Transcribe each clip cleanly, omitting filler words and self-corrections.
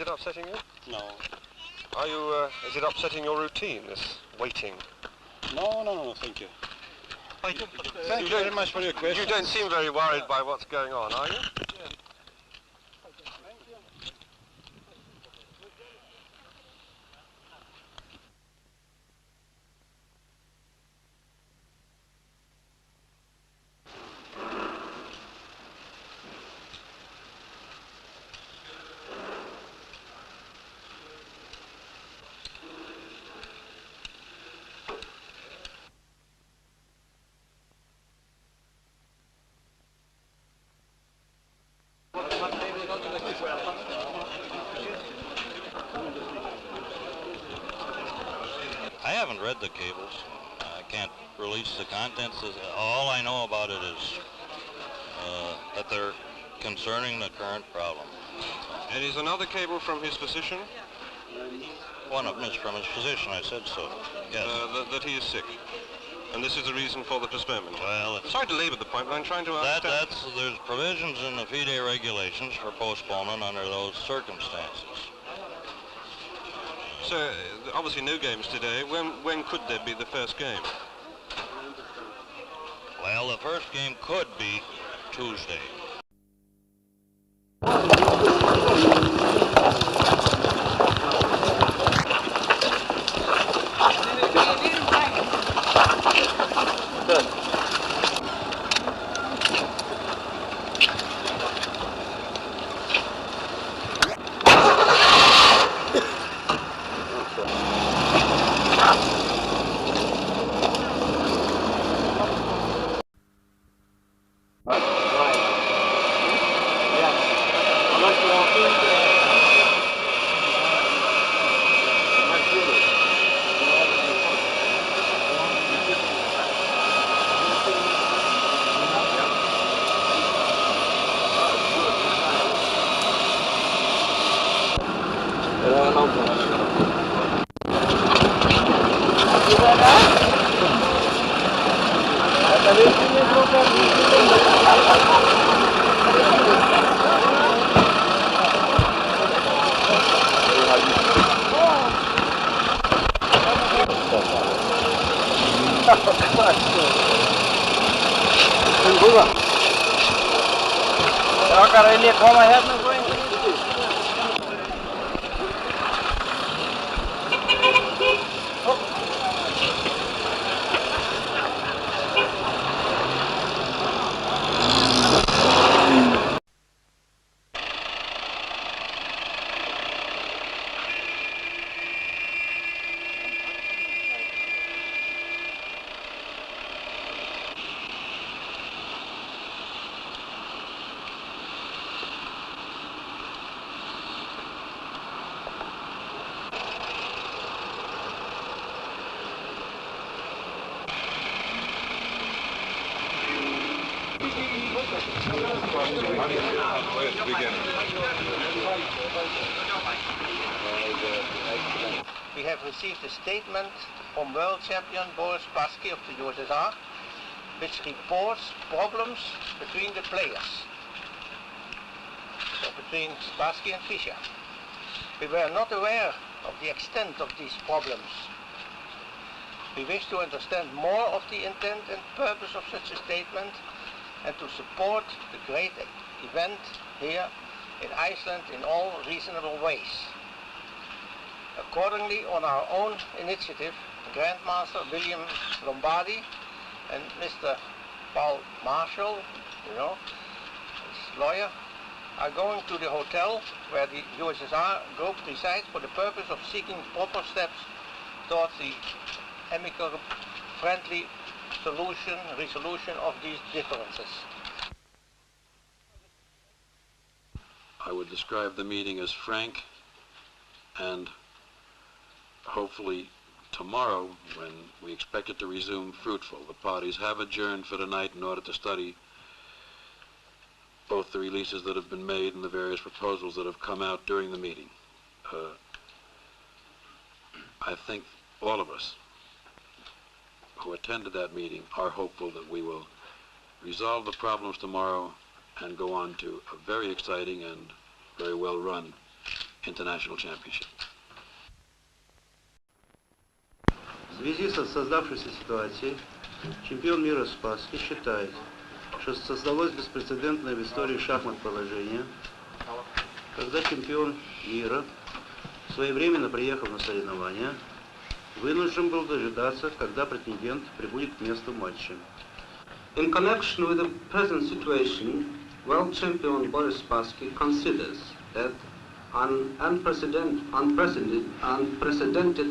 Is it upsetting you? No. Are you, is it upsetting your routine, this waiting? No, thank you. Thank you very much for your question. You don't seem very worried by what's going on, are you? I haven't read the cables. I can't release the contents. All I know about it is that they're concerning the current problem. And is another cable from his physician? One of them is from his physician, I said so. Yes. That he is sick. And this is the reason for the postponement. Well, it's... Sorry to labour the point, but I'm trying to understand... There's provisions in the FIDE regulations for postponement under those circumstances. So, obviously no games today. When could there be the first game? Well, the first game could be Tuesday. We have received a statement from world champion Boris Spassky of the USSR, which reports problems between the players, so between Spassky and Fischer. We were not aware of the extent of these problems. We wish to understand more of the intent and purpose of such a statement and to support the great event here in Iceland in all reasonable ways. Accordingly, on our own initiative, Grandmaster William Lombardi and Mr. Paul Marshall, his lawyer, are going to the hotel where the USSR group resides for the purpose of seeking proper steps towards the amicable, friendly resolution of these differences. I would describe the meeting as frank, and hopefully tomorrow, when we expect it to resume, fruitful. The parties have adjourned for tonight in order to study both the releases that have been made and the various proposals that have come out during the meeting. I think all of us who attended that meeting are hopeful that we will resolve the problems tomorrow and go on to a very exciting and very well run international championship. В связи со создавшейся ситуацией, чемпион мира Спасский считает, что создалось беспрецедентное в истории шахмат положение, когда чемпион мира, своевременно приехав на соревнования, вынужден был дожидаться, когда претендент прибудет к месту матча. In connection with the present situation, world champion Boris Spassky considers that an unprecedented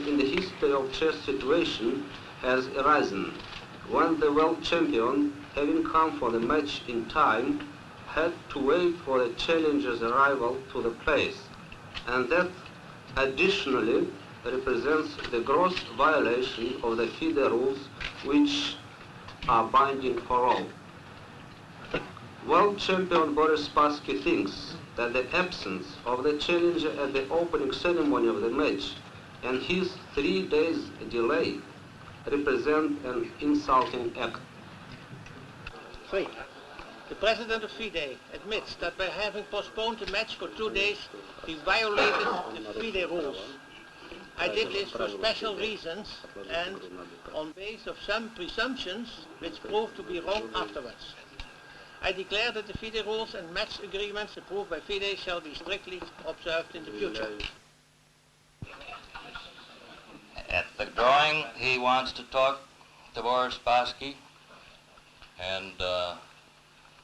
in the history of chess situation has arisen when the world champion, having come for the match in time, had to wait for the challenger's arrival to the place, and that additionally represents the gross violation of the FIDE rules which are binding for all. World champion Boris Spassky thinks that the absence of the challenger at the opening ceremony of the match and his 3 days delay represent an insulting act. 3. The president of FIDE admits that by having postponed the match for 2 days, he violated the FIDE rules. I did this for special reasons and on base of some presumptions which proved to be wrong afterwards. I declare that the FIDE rules and match agreements approved by FIDE shall be strictly observed in the future. At the drawing, he wants to talk to Boris Spassky, and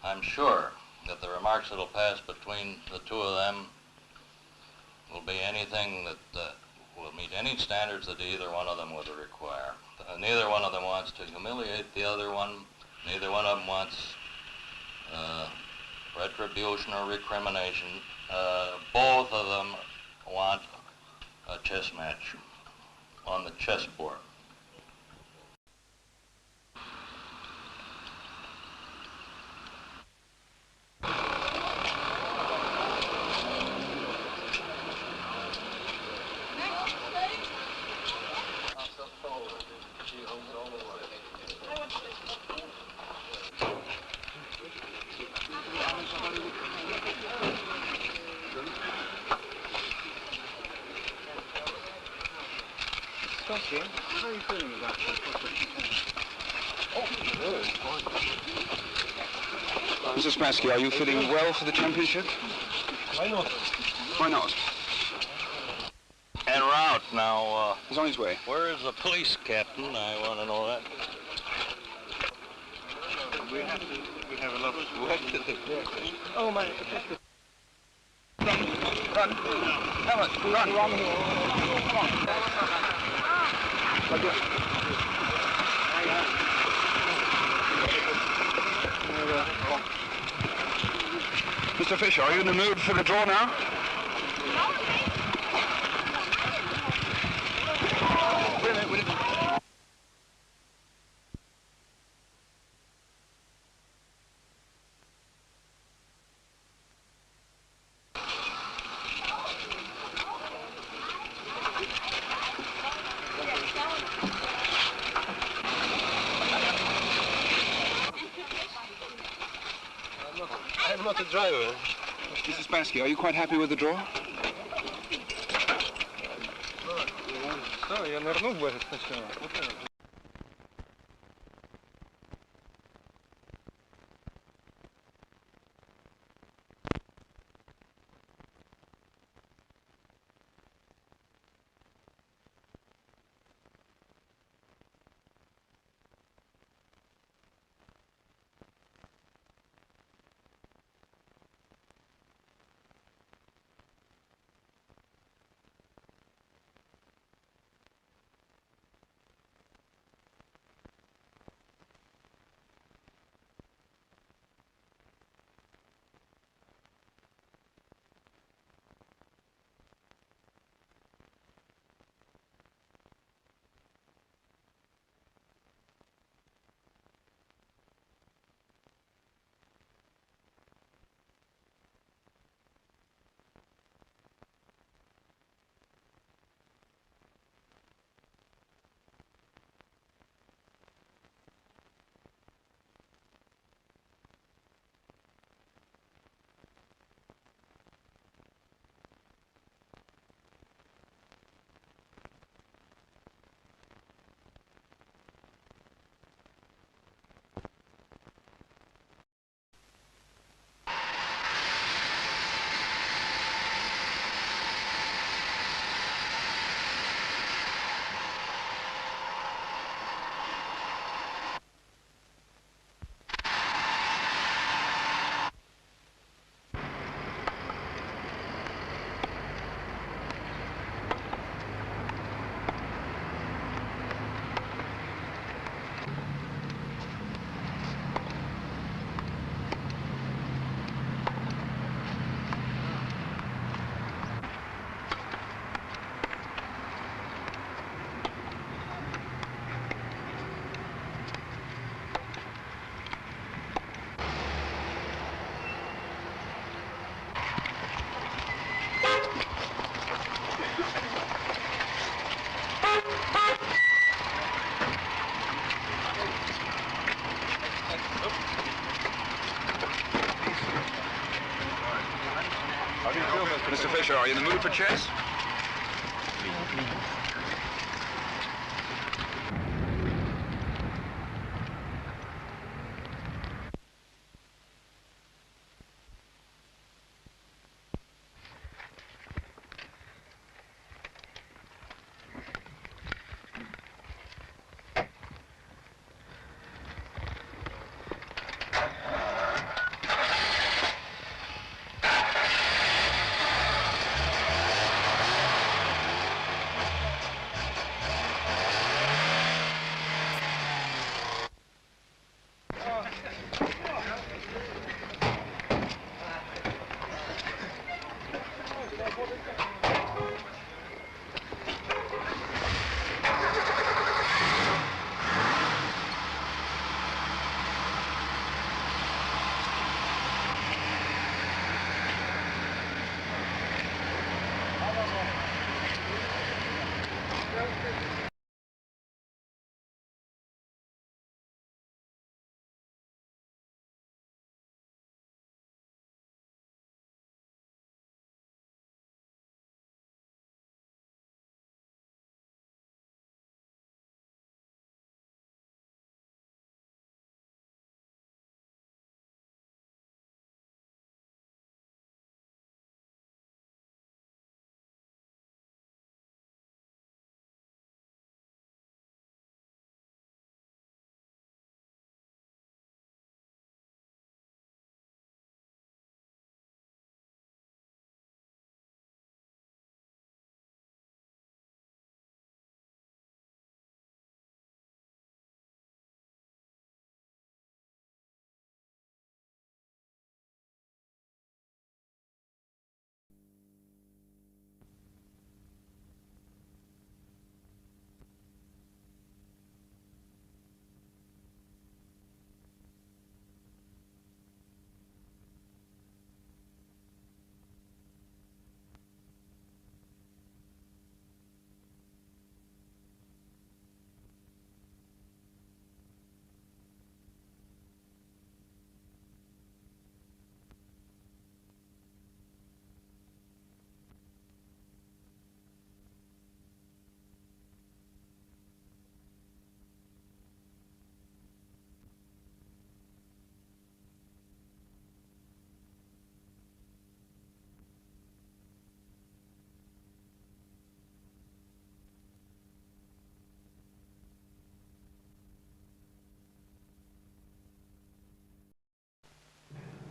I'm sure that the remarks that will pass between the two of them will be anything that will meet any standards that either one of them would require. Neither one of them wants to humiliate the other one. Neither one of them wants retribution or recrimination. Both of them want a chess match on the chessboard. How are you feeling about Mr. Spassky, are you feeling well for the championship? Why not? Why not? En route now. He's on his way. Where is the police captain? I want to know that. We have a lot of work to do. Oh my. Run! Run! Mr. Fischer, are you in the mood for the draw now? I'm not a driver. Mr. Spassky, are you quite happy with the draw? Я нырнул бы сначала. Mr. Fischer, are you in the mood for chess?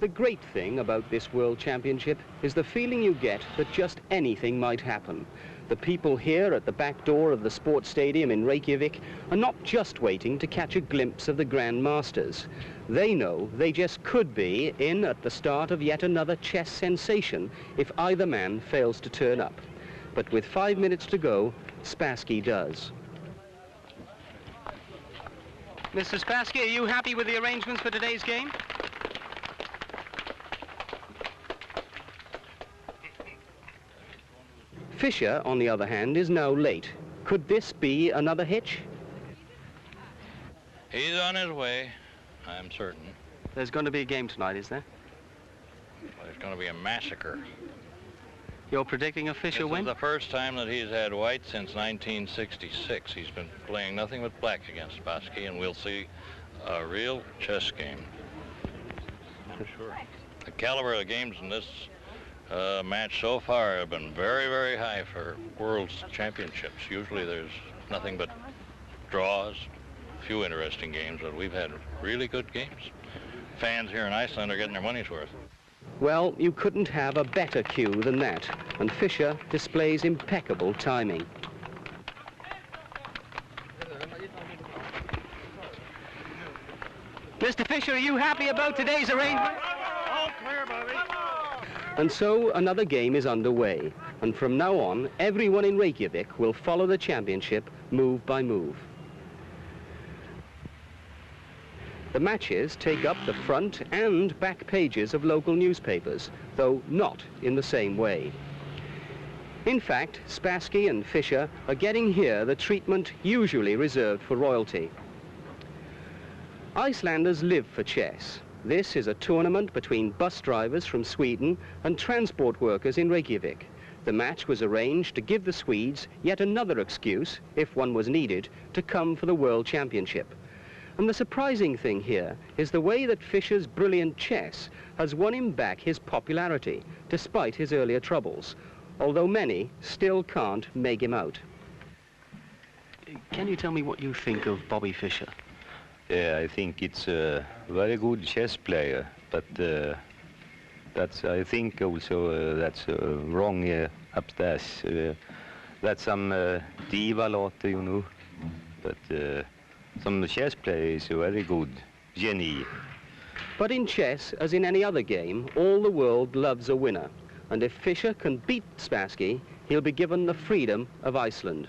The great thing about this World Championship is the feeling you get that just anything might happen. The people here at the back door of the sports stadium in Reykjavik are not just waiting to catch a glimpse of the Grand Masters. They know they just could be in at the start of yet another chess sensation if either man fails to turn up. But with 5 minutes to go, Spassky does. Mr. Spassky, are you happy with the arrangements for today's game? Fischer, on the other hand, is now late. Could this be another hitch? He's on his way, I'm certain. There's going to be a game tonight, is there? There's going to be a massacre. You're predicting a Fischer win? This is the first time that he's had white since 1966. He's been playing nothing but black against Spassky, and we'll see a real chess game. For sure. The caliber of the games in this match so far have been very, very high for World Championships. Usually there's nothing but draws, few interesting games, but we've had really good games. Fans here in Iceland are getting their money's worth. Well, you couldn't have a better cue than that, and Fischer displays impeccable timing. Mr. Fischer, are you happy about today's arrangement? All clear, Bobby. And so another game is underway, and from now on, everyone in Reykjavik will follow the championship move by move. The matches take up the front and back pages of local newspapers, though not in the same way. In fact, Spassky and Fischer are getting here the treatment usually reserved for royalty. Icelanders live for chess, This is a tournament between bus drivers from Sweden and transport workers in Reykjavik. The match was arranged to give the Swedes yet another excuse, if one was needed, to come for the World Championship. And the surprising thing here is the way that Fischer's brilliant chess has won him back his popularity, despite his earlier troubles, although many still can't make him out. Can you tell me what you think of Bobby Fischer? Yeah, I think it's a very good chess player, but I think also that's wrong upstairs. That's some diva låter, you know, but some chess player is a very good genie. But in chess, as in any other game, all the world loves a winner. And if Fischer can beat Spassky, he'll be given the freedom of Iceland.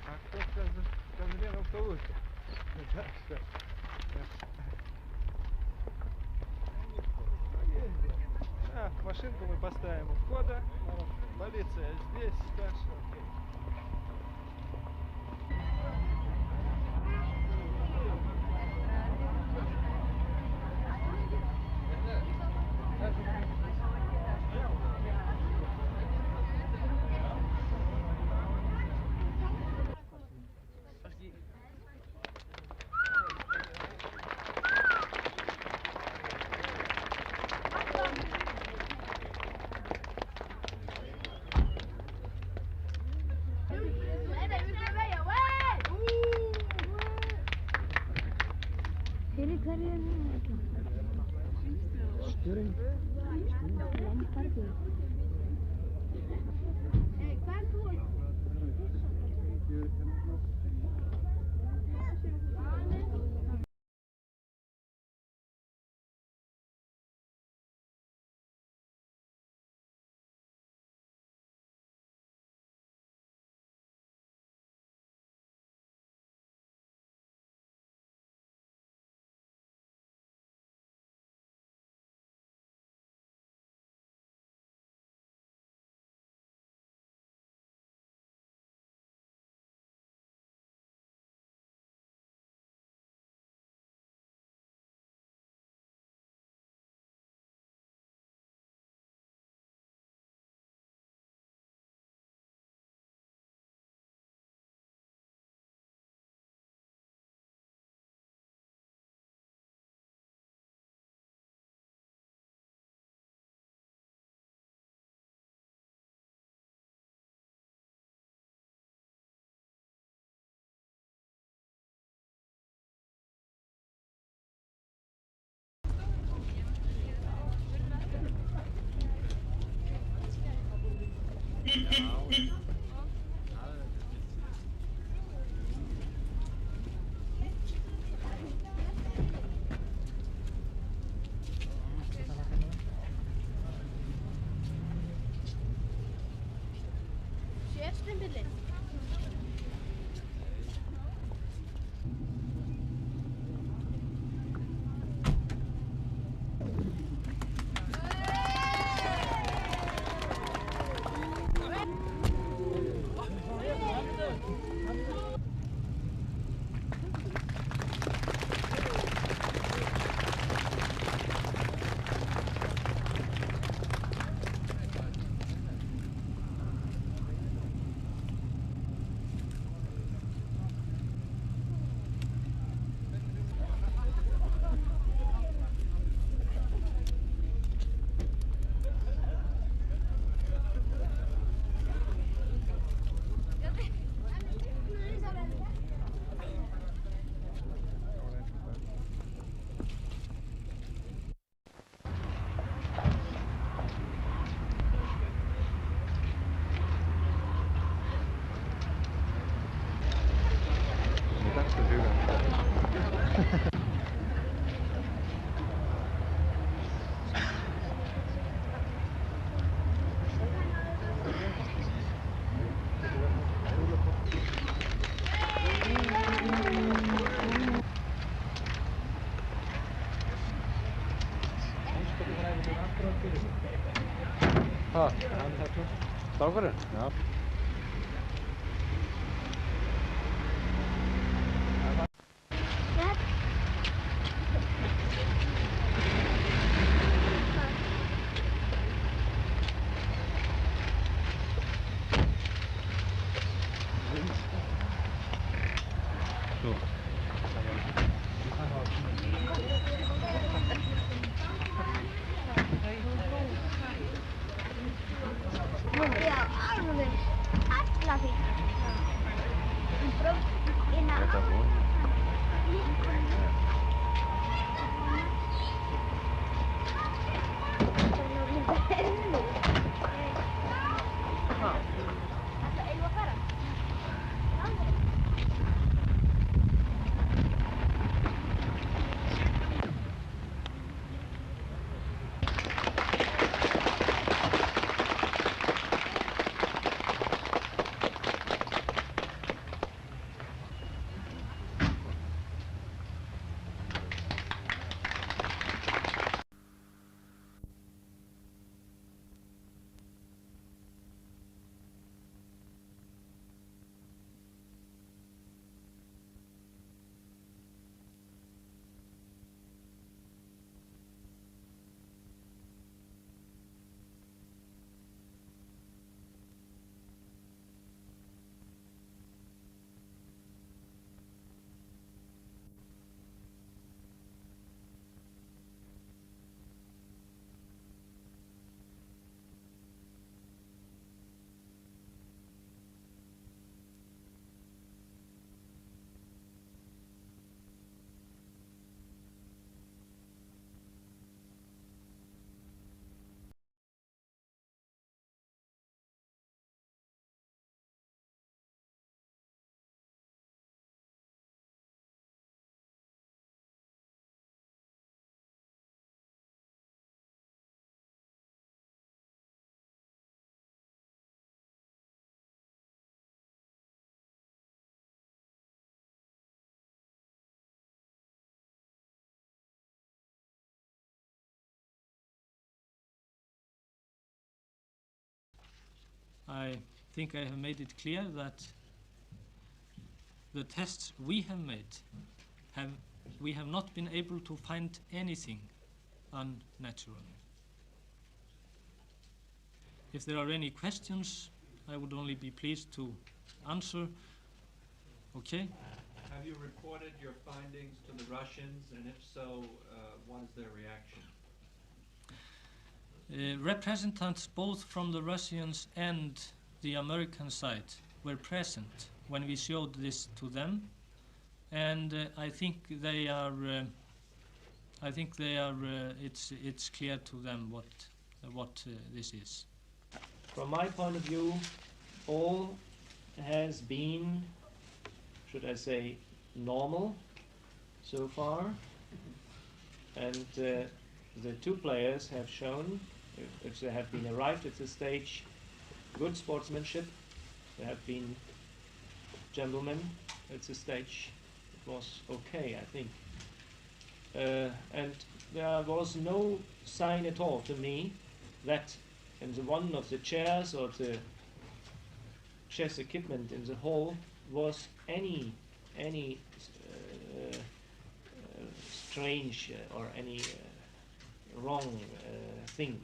А кто в автобусе? Машинку мы поставим у входа. Полиция здесь, так что окей. Sauber? Ja. So. I think I have made it clear that the tests we have made, we have not been able to find anything unnatural. If there are any questions, I would only be pleased to answer. Okay? Have you reported your findings to the Russians, and if so, what is their reaction? Representants both from the Russians and the American side were present when we showed this to them, and I think they are. It's clear to them what this is. From my point of view, all has been, should I say, normal so far, and the two players have shown, if they have been arrived at this stage, good sportsmanship. They have been gentlemen at this stage. It was okay, I think. And there was no sign at all to me that in the one of the chairs or the chess equipment in the hall was any strange or any wrong thing.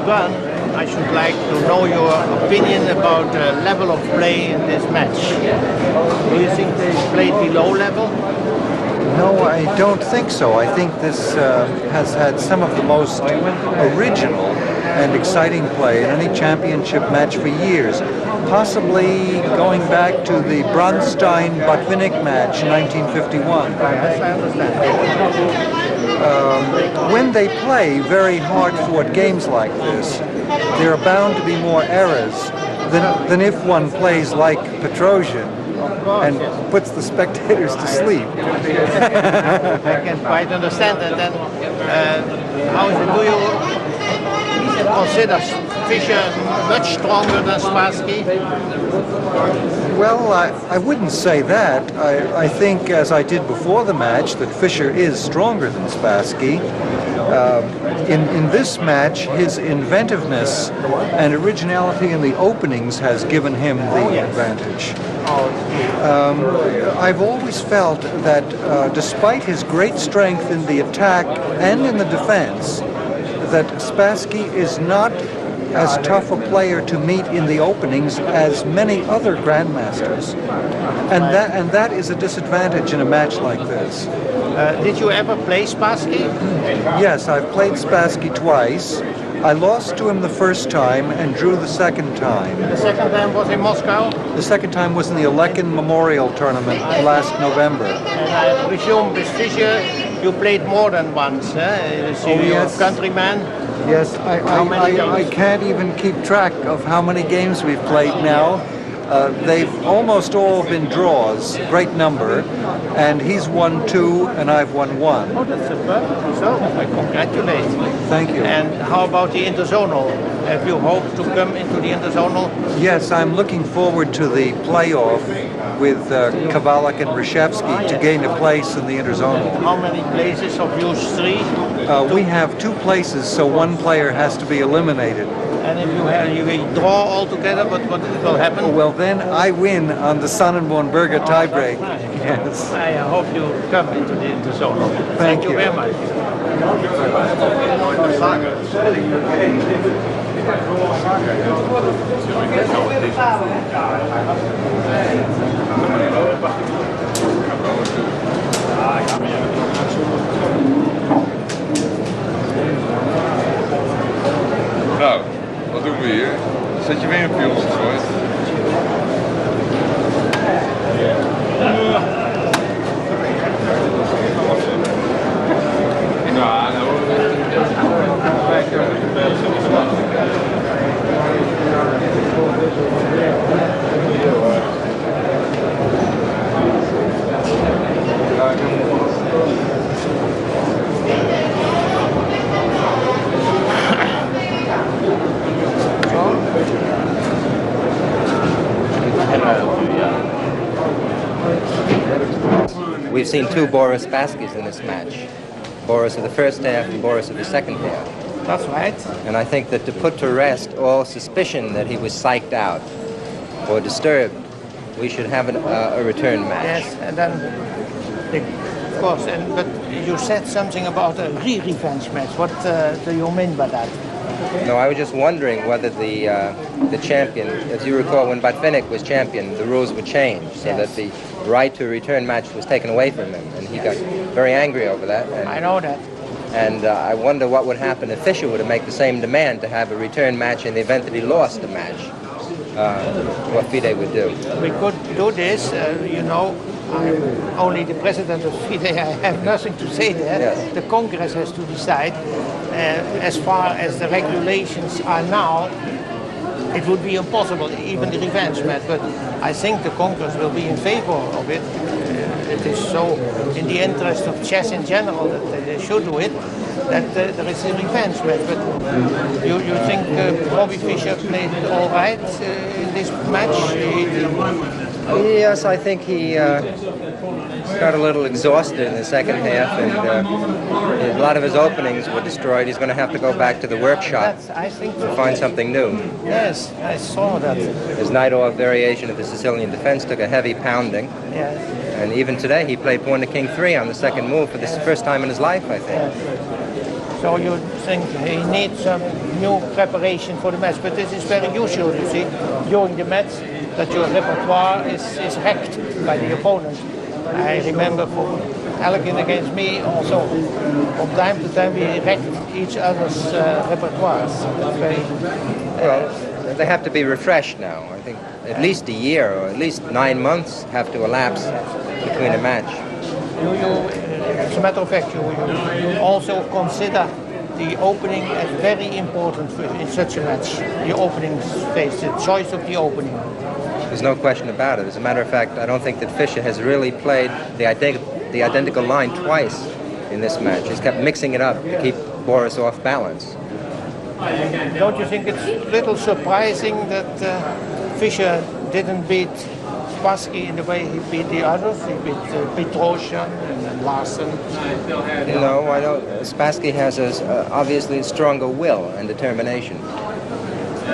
I should like to know your opinion about the level of play in this match. Do you think they played below level? No, I don't think so. I think this has had some of the most original and exciting play in any championship match for years. Possibly going back to the Bronstein-Botvinnik match in 1951. Yes, I understand. When they play very hard-fought games like this, there are bound to be more errors than if one plays like Petrosian and puts the spectators to sleep. I can quite understand that. Then, how do you consider Fischer much stronger than Spassky? Well, I wouldn't say that. I think, as I did before the match, that Fischer is stronger than Spassky. In this match, his inventiveness and originality in the openings has given him the advantage. I've always felt that despite his great strength in the attack and in the defense, that Spassky is not as tough a player to meet in the openings as many other grandmasters, and that is a disadvantage in a match like this. Did you ever play Spassky? Yes, I've played Spassky twice. I lost to him the first time and drew the second time. The second time was in Moscow? The second time was in the Alekin Memorial Tournament last November. And I presume with Fischer you played more than once, Is Oh, yes. Your countryman? Yes, I can't even keep track of how many games we've played now. They've almost all been draws, great number, and he's won 2 and I've won 1. Oh, that's a perfect result. I congratulate. Thank you. And how about the interzonal? Have you hoped to come into the interzonal? Yes, I'm looking forward to the playoff with Kavalak and Reykjavik to gain a place in the interzonal. How many places of you 3? We have 2 places, so one player has to be eliminated. And if you will draw all together, what will happen? Well, then I win on the Sonnenborn-Berger tiebreak. Yes. I hope you come into the interzonal. Thank you very much. Nou, wat doen we hier? Zet je weer een pion gegooid? Ja, nou. We've seen 2 Boris Spasskys in this match. Boris of the first half and Boris of the second half. That's right. And I think that to put to rest all suspicion that he was psyched out or disturbed, we should have a return match. Yes, and then, of course, but you said something about a revenge match. What do you mean by that? No, I was just wondering whether the champion, as you recall, when Botvinnik was champion, the rules would change so that the right to a return match was taken away from him, and he got very angry over that. And, I know that. And I wonder what would happen if Fischer were to make the same demand to have a return match in the event that he lost the match. What FIDE would do. We could do this, you know. I'm only the president of FIDE. I have nothing to say there. Yes. The Congress has to decide. As far as the regulations are now, it would be impossible, even the revenge match. But I think the Congress will be in favor of it. It is so in the interest of chess in general that they should do it, that there is a revenge match. But you think Bobby Fischer played all right in this match? Yes, I think he got a little exhausted in the second half, and a lot of his openings were destroyed. He's going to have to go back to the workshop to find something new. Yes, I saw that. His night-off variation of the Sicilian defense took a heavy pounding. Yes. And even today, he played pawn to king 3 on the second move for the first time in his life, I think. So you think he needs some new preparation for the match, but this is very usual, you see, during the match, that your repertoire is hacked by the opponent. I remember for Elgin against me also, from time to time we wrecked each other's repertoires. Well, they have to be refreshed now. I think at least a year or at least 9 months have to elapse between a match. As a matter of fact, you also consider the opening as very important in such a match. The opening phase, the choice of the opening. There's no question about it. As a matter of fact, I don't think that Fischer has really played the identical line twice in this match. He's kept mixing it up to keep Boris off balance. Don't you think it's a little surprising that Fischer didn't beat Spassky in the way he beat the others? He beat Petrosian and Larsen. No, I don't. Spassky has obviously a stronger will and determination,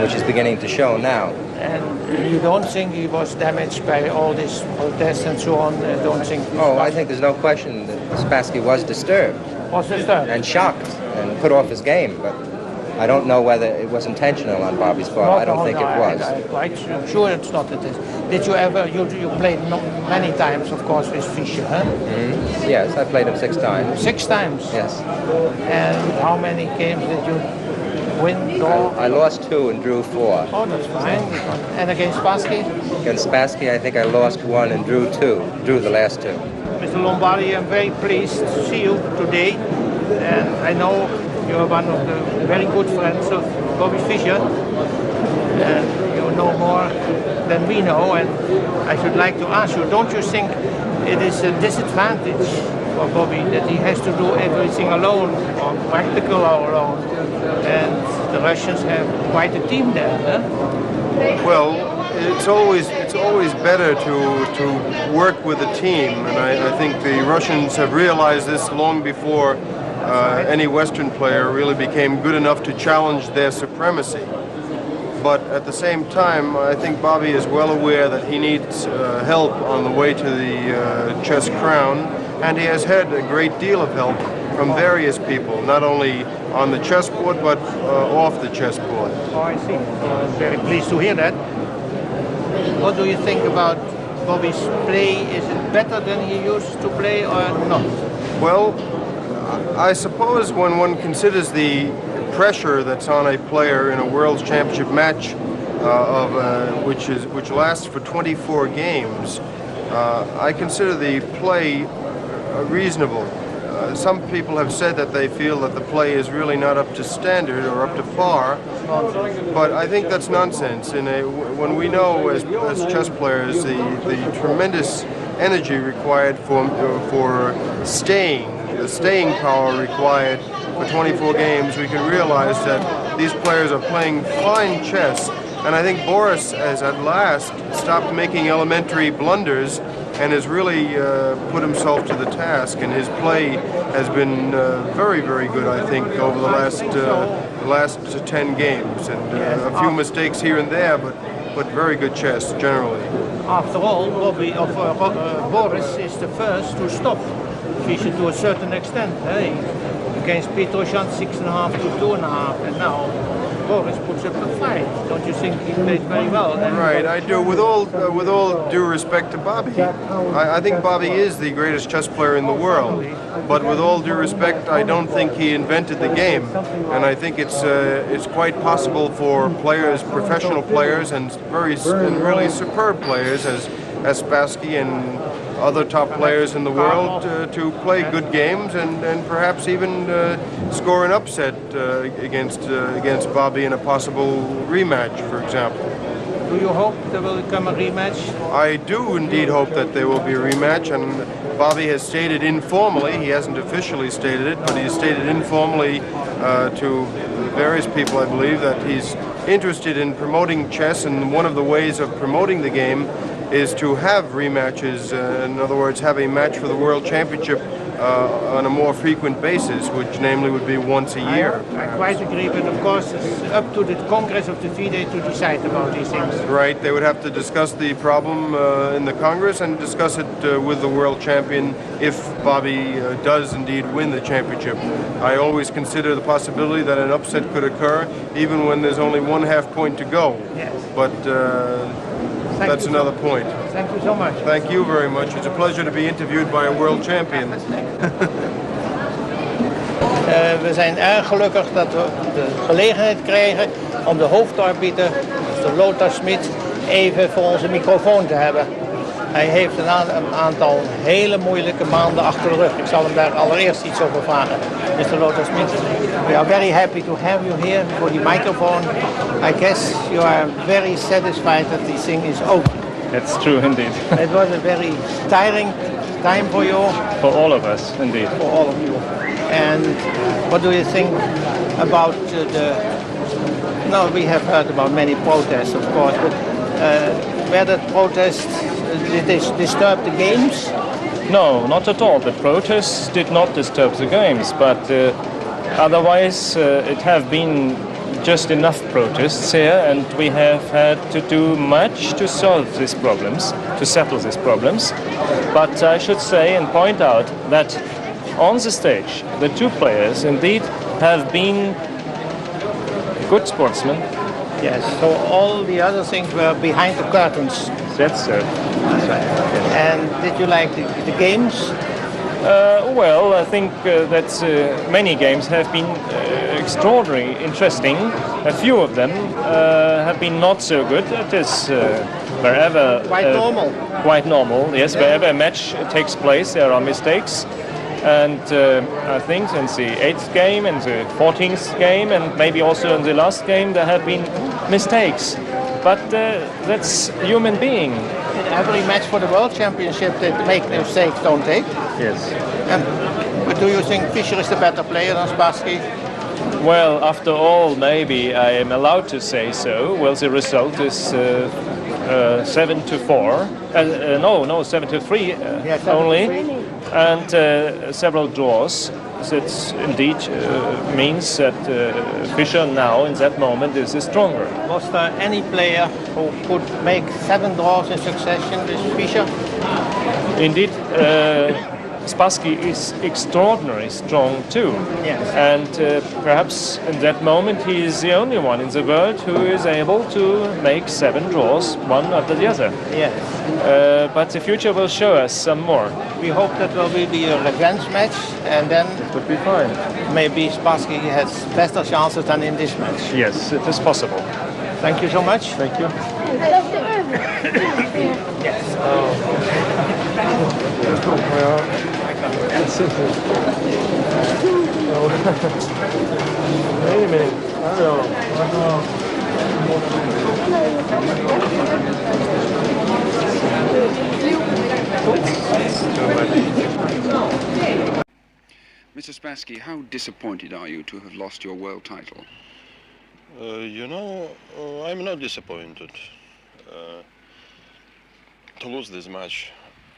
which is beginning to show now. And you don't think he was damaged by all this protests and so on? Don't think? Oh, I think there's no question that Spassky was disturbed. Was disturbed? And shocked and put off his game, but I don't know whether it was intentional on Bobby's part. I don't think it was. I'm quite sure it's not it is. Did you ever, you played many times, of course, with Fischer, huh? Mm-hmm. Yes, I played him 6 times. 6 times? Yes. And how many games did you win, draw? I lost 2 and drew 4. Oh, that's fine. And against Spassky? Against Spassky, I think I lost 1 and drew 2. Drew the last 2. Mr. Lombardi, I'm very pleased to see you today. And I know you're one of the very good friends of Bobby Fischer. And you know more than we know. And I should like to ask you, don't you think it is a disadvantage for Bobby that he has to do everything alone, or practical alone? And the Russians have quite a team there, huh? Well, it's always better to work with a team, and I think the Russians have realized this long before any Western player really became good enough to challenge their supremacy. But at the same time, I think Bobby is well aware that he needs help on the way to the chess crown, and he has had a great deal of help from various people, not only on the chessboard, but off the chessboard. Oh, I see. I'm very pleased to hear that. What do you think about Bobby's play? Is it better than he used to play or not? Well, I suppose when one considers the pressure that's on a player in a World Championship match, which lasts for 24 games, I consider the play reasonable. Some people have said that they feel that the play is really not up to standard or up to par, but I think that's nonsense. When we know as chess players the tremendous energy required for staying, the staying power required for 24 games, we can realize that these players are playing fine chess, and I think Boris has at last stopped making elementary blunders and has really put himself to the task, and his play has been very, very good, I think, over the last 10 games, and a few mistakes here and there, but very good chess generally. After all, Boris is the first to stop Fischer to a certain extent. Hey? Against Petrosyan 6.5 to 2.5, and now Boris puts up a fight. Don't you think he played very well? Right, I do. With all due respect to Bobby, I think Bobby is the greatest chess player in the world. But with all due respect, I don't think he invented the game, and I think it's quite possible for players, professional players, and really superb players as Spassky and other top players in the world to play good games and perhaps even score an upset against Bobby in a possible rematch, for example. Do you hope there will come a rematch? I do indeed hope that there will be a rematch, and Bobby has stated informally, he hasn't officially stated it, but he's stated informally to various people, I believe, that he's interested in promoting chess, and one of the ways of promoting the game is to have rematches, in other words, have a match for the World Championship on a more frequent basis, which namely would be once a year. I quite agree, but of course it's up to the Congress of the FIDE to decide about these things. Right, they would have to discuss the problem in the Congress and discuss it with the world champion if Bobby does indeed win the championship. I always consider the possibility that an upset could occur even when there's only 1/2 point to go. Yes. But that's another point. Thank you so much. Thank you very much. It's a pleasure to be interviewed by a world champion. We zijn erg gelukkig dat we de gelegenheid kregen om de hoofdarbiter, de Lothar Schmidt, even voor onze microfoon te hebben. Hij heeft een aantal hele moeilijke maanden achter de rug. Ik zal hem daar allereerst iets over vragen. Mr. Lothar Schmidt, we are very happy to have you here for the microphone. I guess you are very satisfied that this thing is over. That's true indeed. It was a very tiring time for you. For all of us, indeed. For all of you. And what do you think about no, we have heard about many protests, of course, but were that protests, did they disturb the games? No, not at all. The protests did not disturb the games, but otherwise it have been just enough protests here, and we have had to do much to solve these problems, to settle these problems. But I should say and point out that on the stage, the two players indeed have been good sportsman. Yes, so all the other things were behind the curtains. That's so. That's right. Yes. And did you like the games? Well, I think that many games have been extraordinarily interesting. A few of them have been not so good. It is wherever... Quite normal. Quite normal, yes. Yeah. Wherever a match takes place, there are mistakes. And I think since the 8th game and the 14th game and maybe also in the last game there have been mistakes. But that's human being. In every match for the World Championship they make mistakes, don't they? Yes. But do you think Fischer is the better player than Spassky? Well, after all, maybe I am allowed to say so. Well, the result is 7-4. No, 7-3 yes, only. And several draws. That indeed means that Fischer now, in that moment, is stronger. Was there any player who could make 7 draws in succession with Fischer? Indeed, Spassky is extraordinarily strong too. Yes. And perhaps in that moment he is the only one in the world who is able to make 7 draws, one after the other. Yes. But the future will show us some more. We hope that will be a revenge match, and then it would be fine. Maybe Spassky has better chances than in this match. Yes, it is possible. Thank you so much. Thank you. Yes. Wait a minute. Mr. Spassky, how disappointed are you to have lost your world title? You know, I'm not disappointed to lose this match.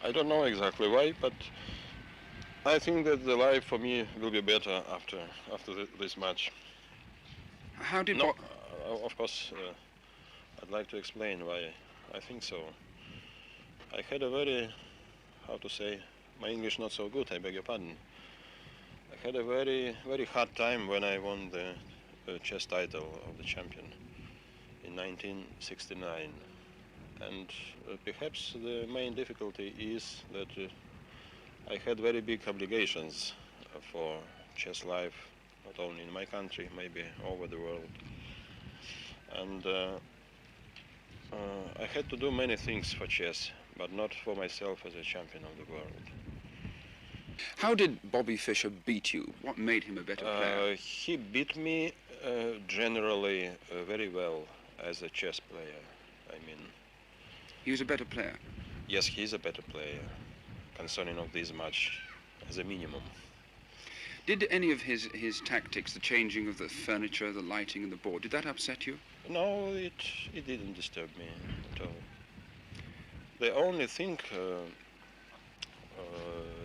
I don't know exactly why, but I think that the life for me will be better after this match. How did... No, of course, I'd like to explain why I think so. I had a very, how to say, my English not so good, I beg your pardon. I had a very, very hard time when I won the chess title of the champion in 1969. And perhaps the main difficulty is that I had very big obligations for chess life, not only in my country, maybe over the world. And I had to do many things for chess, but not for myself as a champion of the world. How did Bobby Fischer beat you? What made him a better player? He beat me generally very well as a chess player, I mean. He was a better player? Yes, he's a better player, concerning of this match, as a minimum. Did any of his tactics, the changing of the furniture, the lighting and the board, did that upset you? No, it didn't disturb me at all. The only thing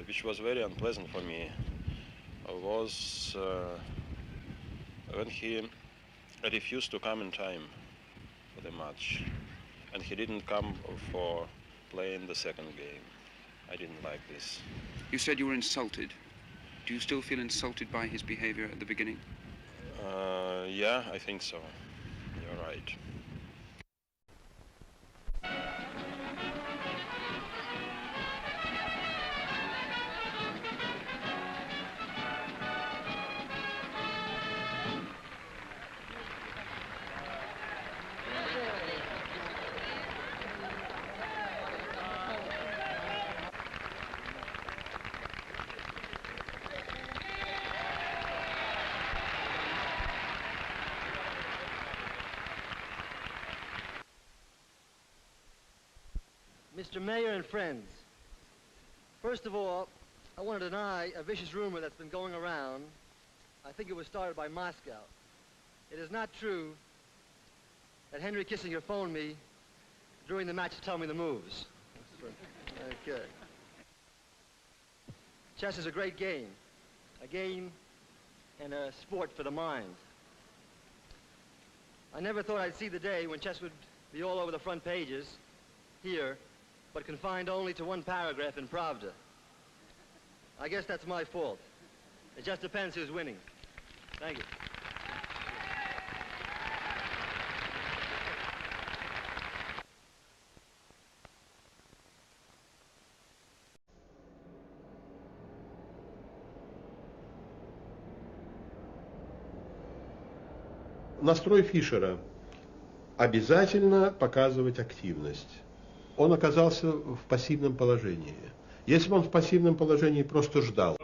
which was very unpleasant for me was when he refused to come in time for the match, and he didn't come for playing the second game. I didn't like this. You said you were insulted. Do you still feel insulted by his behavior at the beginning? Yeah, I think so. You're right. Mr. Mayor and friends, first of all, I want to deny a vicious rumor that's been going around. I think it was started by Moscow. It is not true that Henry Kissinger phoned me during the match to tell me the moves. Okay. Chess is a great game and a sport for the mind. I never thought I'd see the day when chess would be all over the front pages here, but confined only to one paragraph in Pravda. I guess that's my fault. It just depends who's winning. Thank you. Настрой Фишера обязательно показывать активность. Он оказался в пассивном положении. Если бы он в пассивном положении просто ждал.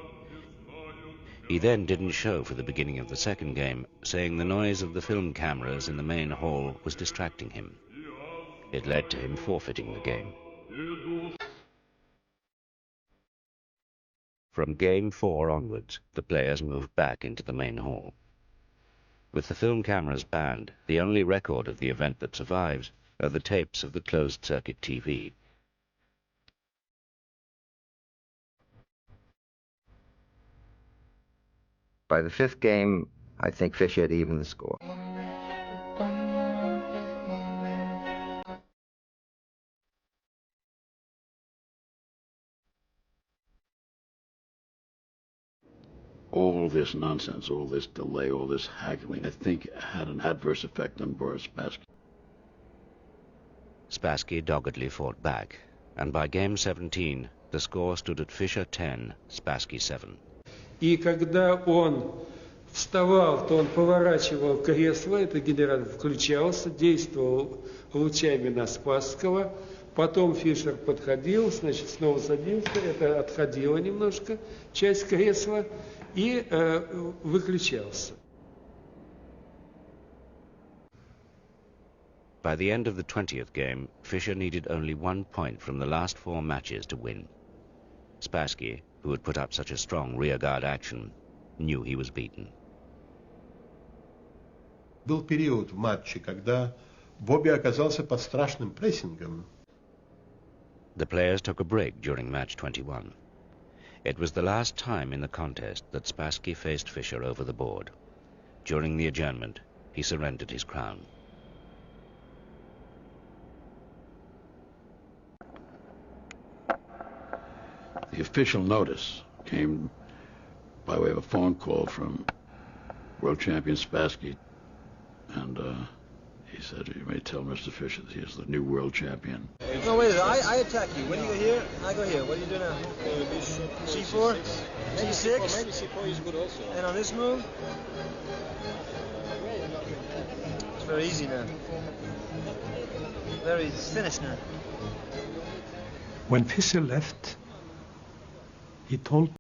He then didn't show for the beginning of the second game, saying the noise of the film cameras in the main hall was distracting him. It led to him forfeiting the game. From Game 4 onwards, the players moved back into the main hall. With the film cameras banned, the only record of the event that survives are the tapes of the closed-circuit TV. By the fifth game, I think Fischer had evened the score. All this nonsense, all this delay, all this haggling, I think had an adverse effect on Boris Spassky. Spassky doggedly fought back, and by game 17, the score stood at Fischer 10, Spassky 7. И когда он вставал, то он поворачивал кресло, это генератор включался, действовал лучами на Спасского, потом Фишер подходил, значит, снова садился, это отходило немножко, часть кресла, и выключался. By the end of the 20th game, Fischer needed only 1 point from the last 4 matches to win. Spassky, who had put up such a strong rearguard action, knew he was beaten. Был период в матче, когда Бобби оказался под страшным прессингом. The players took a break during match 21. It was the last time in the contest that Spassky faced Fischer over the board. During the adjournment, he surrendered his crown. The official notice came by way of a phone call from world champion Spassky, and he said, "You may tell Mr. Fischer that he is the new world champion." No, wait a minute. I attack you. When you go here, I go here. What do you do now? C4? C6? Maybe C4 is good also. And on this move? It's very easy now. Very finished now. When Fischer left, he told